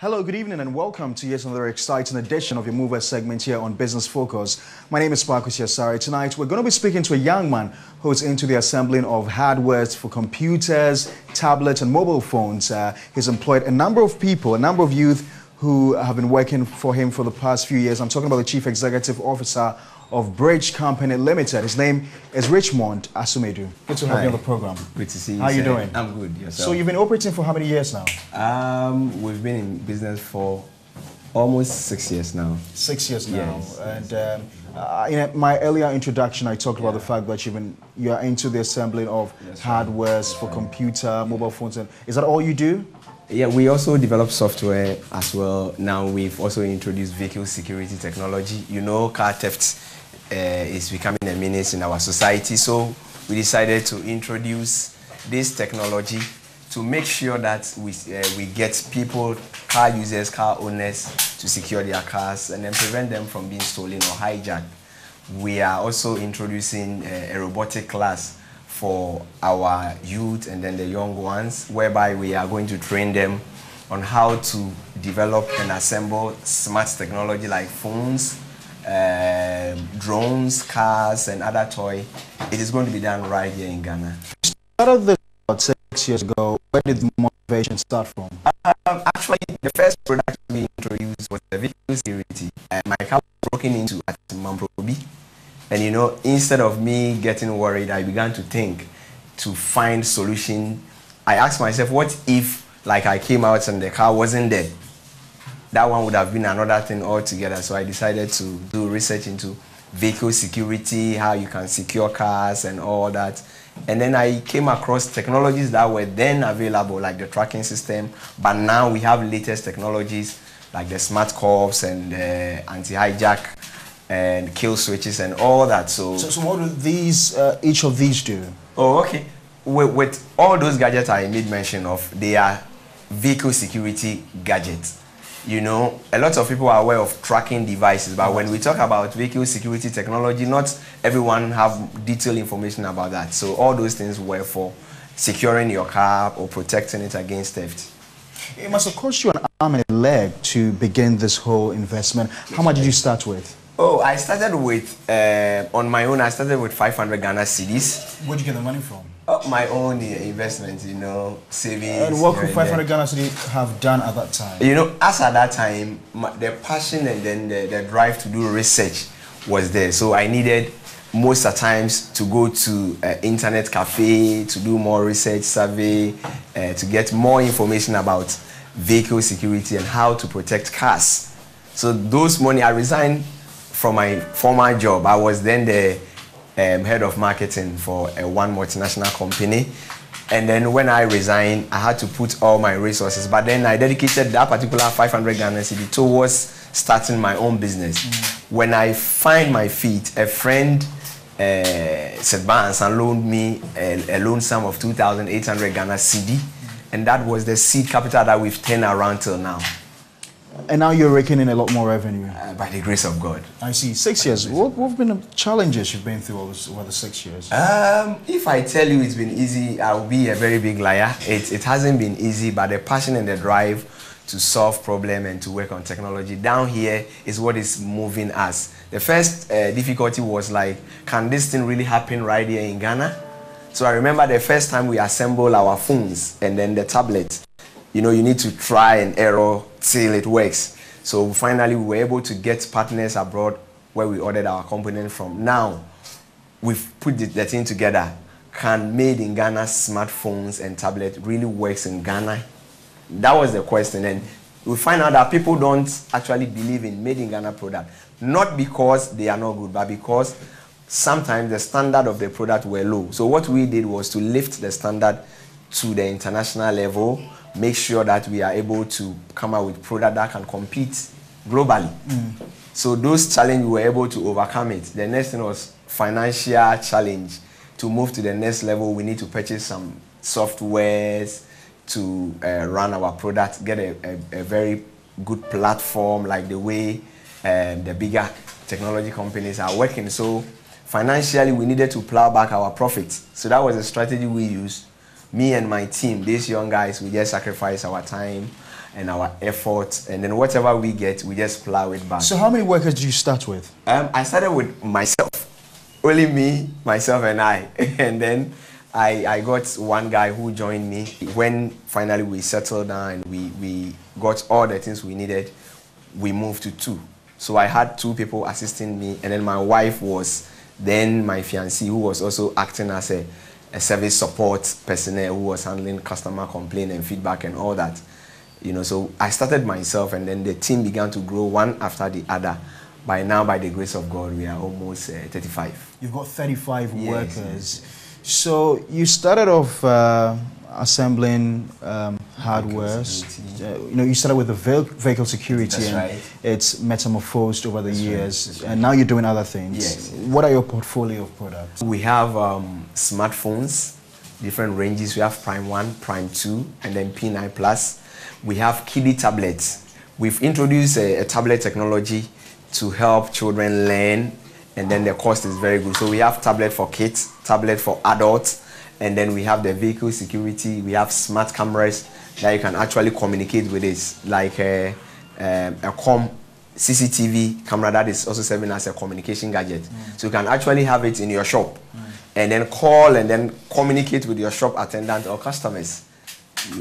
Hello, good evening and welcome to yet another exciting edition of your Mover segment here on Business Focus. My name is Marcus Yasari. Tonight we're going to be speaking to a young man who's into the assembling of hardware for computers, tablets and mobile phones. He's employed a number of people, a number of youth who have been working for him for the past few years. I'm talking about the Chief Executive Officer of BRICH Company Limited. His name is Richmond Asumedu. Good to have you on the program. Good to see you. How are you doing? I'm good. Yourself? So you've been operating for how many years now? We've been in business for almost 6 years now. 6 years now. Yes. And in my earlier introduction, I talked about the fact that you are into the assembling of hardwares for computer, mobile phones. And is that all you do? Yeah, we also develop software as well. Now we've also introduced vehicle security technology. You know, car theft is becoming a menace in our society. So we decided to introduce this technology to make sure that we get people, car users, car owners, to secure their cars and then prevent them from being stolen or hijacked. We are also introducing a robotic class for our youth and then the young ones, whereby we are going to train them on how to develop and assemble smart technology like phones, drones, cars, and other toy. It is going to be done right here in Ghana. You started this about 6 years ago. Where did the motivation start from? Actually, the first product we introduced was the vehicle security. My car was broken into at Mamprobi. And you know, instead of me getting worried, I began to think to find solution. I asked myself, what if like I came out and the car wasn't there? That one would have been another thing altogether. So I decided to do research into vehicle security, how you can secure cars and all that. And then I came across technologies that were then available, like the tracking system. But now we have latest technologies like the smart curbs and anti-hijack and kill switches and all that. So what do these, each of these do? Oh, okay. With all those gadgets I made mention of, they are vehicle security gadgets. You know, a lot of people are aware of tracking devices, but when we talk about vehicle security technology, not everyone have detailed information about that. So all those things were for securing your car or protecting it against theft. It must have cost you an arm and a leg to begin this whole investment. How much did you start with? Oh, I started with, on my own, I started with 500 Ghana cedis. Where'd you get the money from? My own investment, you know, savings. And what could 500 Ghana cedis have done at that time? You know, as at that time, the passion and then the drive to do research was there. So I needed most of the times to go to internet cafe to do more research survey, to get more information about vehicle security and how to protect cars. So those money, I resigned from my former job. I was then the head of marketing for one multinational company. And then when I resigned, I had to put all my resources. But then I dedicated that particular 500 Ghana cedi towards starting my own business. When I find my feet, a friend said, "Balance," and loaned me a loan sum of 2,800 Ghana cedi. And that was the seed capital that we've turned around till now. And now you're raking in a lot more revenue. By the grace of God. I see. 6 years. What have been the challenges you've been through over the 6 years? If I tell you it's been easy, I'll be a very big liar. It hasn't been easy, but the passion and the drive to solve problems and to work on technology down here is what is moving us. The first difficulty was like, can this thing really happen right here in Ghana? So I remember the first time we assembled our phones and then the tablets. You know, you need to try and error till it works. So finally, we were able to get partners abroad where we ordered our components from. Now, we've put the thing together. Can made in Ghana smartphones and tablets really works in Ghana? That was the question. And we find out that people don't actually believe in made in Ghana product. Not because they are not good, but because sometimes the standard of the product were low. So what we did was to lift the standard to the international level, make sure that we are able to come out with product that can compete globally. So those challenges, we were able to overcome it. The next thing was financial challenge. To move to the next level, we need to purchase some softwares to run our product, get a very good platform like the way the bigger technology companies are working. So financially, we needed to plow back our profits. So that was the strategy we used. Me and my team, these young guys, we just sacrifice our time and our effort, and then whatever we get, we just plow it back. So how many workers did you start with? I started with myself, only me, myself, and I, and then I got one guy who joined me. When finally we settled down and we got all the things we needed, we moved to 2. So I had 2 people assisting me, and then my wife was then my fiancée, who was also acting as a service support personnel, who was handling customer complaint and feedback and all that. So I started myself, and then the team began to grow one after the other. By now, by the grace of God, we are almost 35. You've got 35 yes, workers. Yes. So you started off assembling hardware. You started with the vehicle security. That's and right. It's metamorphosed over the years, right. and now you're doing other things. Yes. What are your portfolio of products? We have smartphones, different ranges. We have Prime 1, Prime 2, and then P9 Plus. We have kiddie tablets. We've introduced a tablet technology to help children learn, and then the cost is very good. So we have tablet for kids, tablet for adults, and then we have the vehicle security. We have smart cameras that you can actually communicate with it, like a CCTV camera that is also serving as a communication gadget. So you can actually have it in your shop and then call and then communicate with your shop attendant or customers.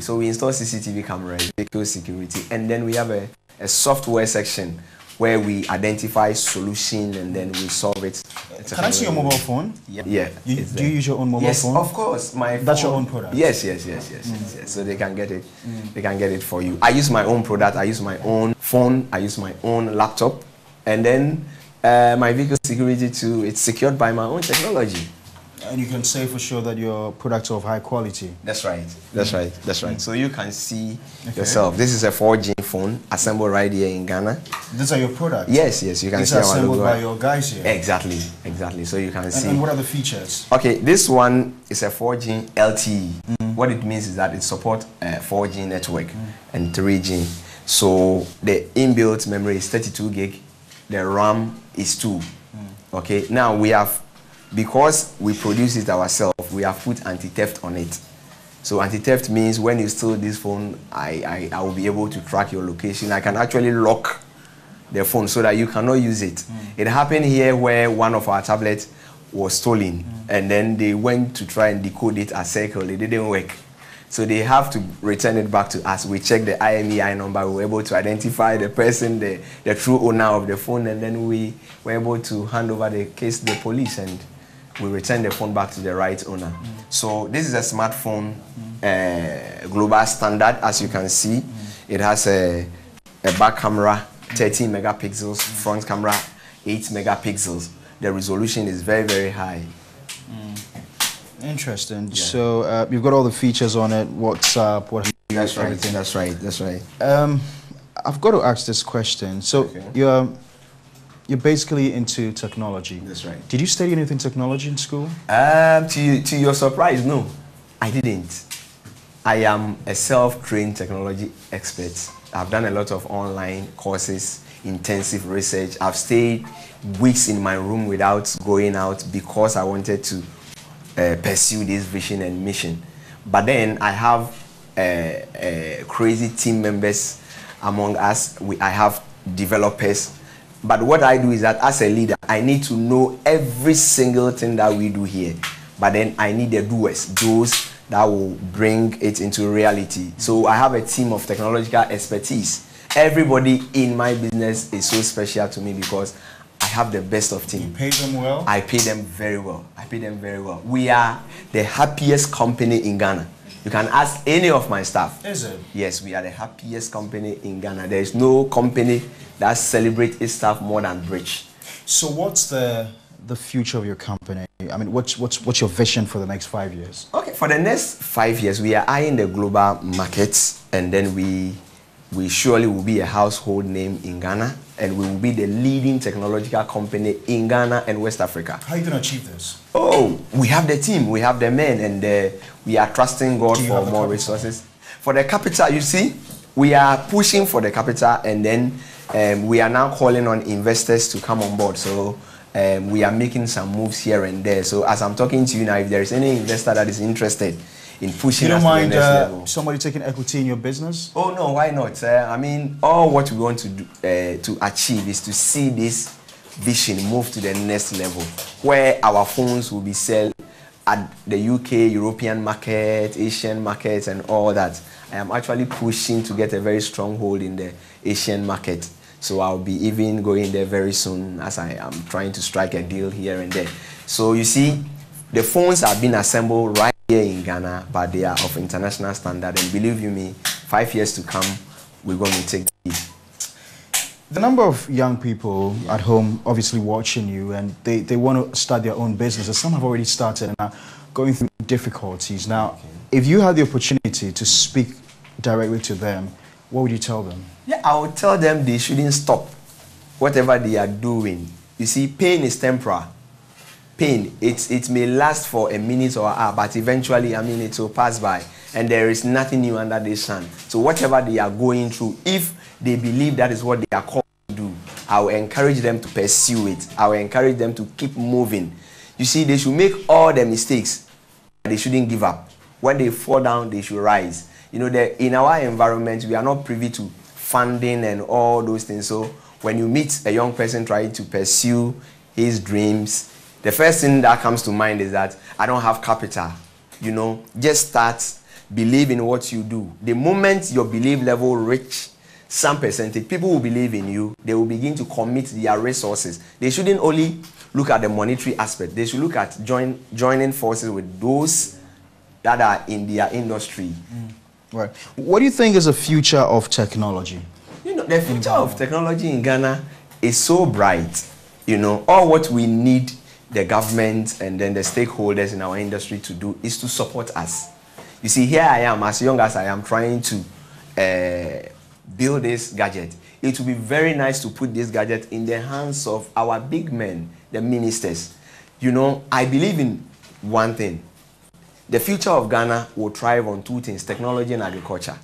So we install CCTV cameras, vehicle security, and then we have a software section where we identify solution and then we solve it. Can I see your mobile phone? Yeah. Do you use your own mobile phone? Yes, of course. That's your own product? Yes. So they can get it. They can get it for you. I use my own product. I use my own phone. I use my own laptop. And then my vehicle security too, it's secured by my own technology. And you can say for sure that your products are of high quality. That's right. That's right. That's right. So you can see yourself. This is a 4G phone assembled right here in Ghana. These are your products? Yes. You can These see are our assembled logo. by your guys here? Exactly. So you can see. And what are the features? Okay, this one is a 4G LTE. What it means is that it supports 4G network and 3G. So the inbuilt memory is 32 gig. The RAM is 2. Okay, now we have, because we produce it ourselves, we have put anti-theft on it. So anti-theft means when you steal this phone, I will be able to track your location. I can actually lock the phone so that you cannot use it. It happened here where one of our tablets was stolen, and then they went to try and decode it as Circle. It didn't work. So they have to return it back to us. We checked the IMEI number. We were able to identify the person, the true owner of the phone, and then we were able to hand over the case to the police, and we returned the phone back to the right owner. So this is a smartphone global standard, as you can see. It has a back camera, 13 megapixels, front camera, 8 megapixels. The resolution is very, very high. Interesting. Yeah. So you've got all the features on it, WhatsApp, what That's right. everything. That's right. I've got to ask this question. So you're basically into technology. That's right. Did you study anything technology in school? To your surprise, no, I didn't. I am a self-trained technology expert. I've done a lot of online courses, intensive research. I've stayed weeks in my room without going out because I wanted to pursue this vision and mission. But then I have crazy team members among us. I have developers. But what I do is that as a leader, I need to know every single thing that we do here. But then I need the doers, those that will bring it into reality. So I have a team of technological expertise. Everybody in my business is so special to me because I have the best of team. You pay them well? I pay them very well. We are the happiest company in Ghana. You can ask any of my staff. Is it? Yes, we are the happiest company in Ghana. There is no company that celebrates its staff more than BRICH. So what's the future of your company? I mean, what's your vision for the next 5 years? Okay, for the next 5 years, we are eyeing the global markets, and then we surely will be a household name in Ghana, and we will be the leading technological company in Ghana and West Africa. How are you going to achieve this? Oh, we have the team, we have the men, and we are trusting God for more resources. For the capital, you see, we are pushing for the capital, and then we are now calling on investors to come on board. So we are making some moves here and there. So as I'm talking to you now, if there is any investor that is interested in pushing You don't us to the mind next level. somebody taking equity in your business? Oh no, why not? I mean, all what we want to do, to achieve is to see this vision move to the next level, where our phones will be sold at the UK, European market, Asian markets, and all that. I am actually pushing to get a very strong hold in the Asian market. So I'll be even going there very soon, as I am trying to strike a deal here and there. So you see, the phones have been assembled right here in Ghana, but they are of international standard. And believe you me, 5 years to come, we're going to take the lead. The number of young people at home obviously watching you, and they want to start their own businesses. Some have already started and are going through difficulties. Now, if you had the opportunity to speak directly to them, what would you tell them? Yeah, I would tell them they shouldn't stop whatever they are doing. You see, pain is temporal. Pain, it may last for a minute or an hour, but eventually, I mean, it will pass by. And there is nothing new under the sun. So whatever they are going through, if they believe that is what they are called to do, I will encourage them to pursue it. I will encourage them to keep moving. You see, they should make all the mistakes. They shouldn't give up. When they fall down, they should rise. You know, in our environment, we are not privy to funding and all those things. So when you meet a young person trying to pursue his dreams, the first thing that comes to mind is that I don't have capital. You know, just start, believe in what you do. The moment your belief level reach some percentage, people will believe in you. They will begin to commit their resources. They shouldn't only look at the monetary aspect. They should look at joining forces with those that are in their industry. Right. What do you think is the future of technology? You know, the future of technology in Ghana is so bright. You know, all what we need the government and then the stakeholders in our industry to do is to support us. You see, here I am, as young as I am, trying to build this gadget. It would be very nice to put this gadget in the hands of our big men, the ministers. You know, I believe in one thing. The future of Ghana will thrive on two things: technology and agriculture.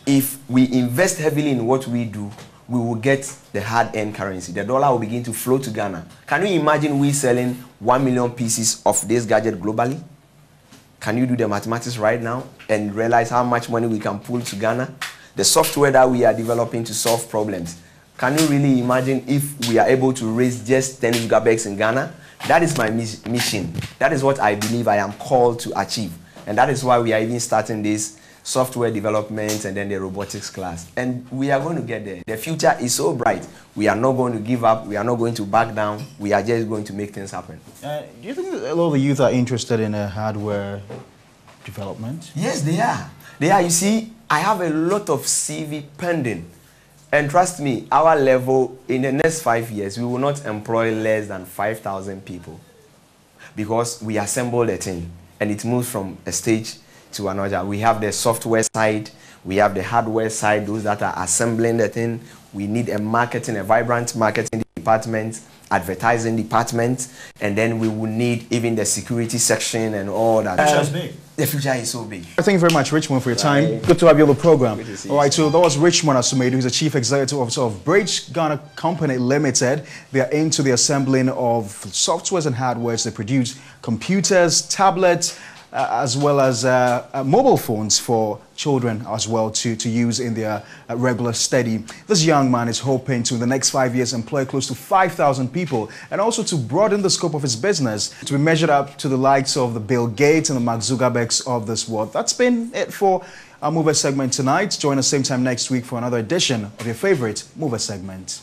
If we invest heavily in what we do, we will get the hard-earned currency. The dollar will begin to flow to Ghana. Can you imagine we selling 1 million pieces of this gadget globally? Can you do the mathematics right now and realize how much money we can pull to Ghana? The software that we are developing to solve problems. Can you really imagine if we are able to raise just 10 gigabytes in Ghana? That is my mission. That is what I believe I am called to achieve. And that is why we are even starting this software development and then the robotics class. And we are going to get there. The future is so bright. We are not going to give up. We are not going to back down. We are just going to make things happen. Do you think that a lot of the youth are interested in hardware development? Yes, they are. They are. You see, I have a lot of CV pending. And trust me, our level, in the next 5 years, we will not employ less than 5,000 people. Because we assemble the thing and it moves from a stage to another. We have the software side, we have the hardware side, those that are assembling the thing. We need a vibrant marketing department, advertising department, and then we will need even the security section and all that. The future is big. The future is so big. Thank you very much, Richmond, for your time. Good to have you on the program. All right, so that was Richmond Asumedu, who's the Chief Executive Officer of BRICH Ghana Company Limited. They are into the assembling of softwares and hardwares. They produce computers, tablets, as well as mobile phones for children as well to use in their regular study. This young man is hoping to, in the next 5 years, employ close to 5,000 people and also to broaden the scope of his business to be measured up to the likes of the Bill Gates and the Mark Zuckerbergs of this world. That's been it for our Mover segment tonight. Join us same time next week for another edition of your favorite Mover segment.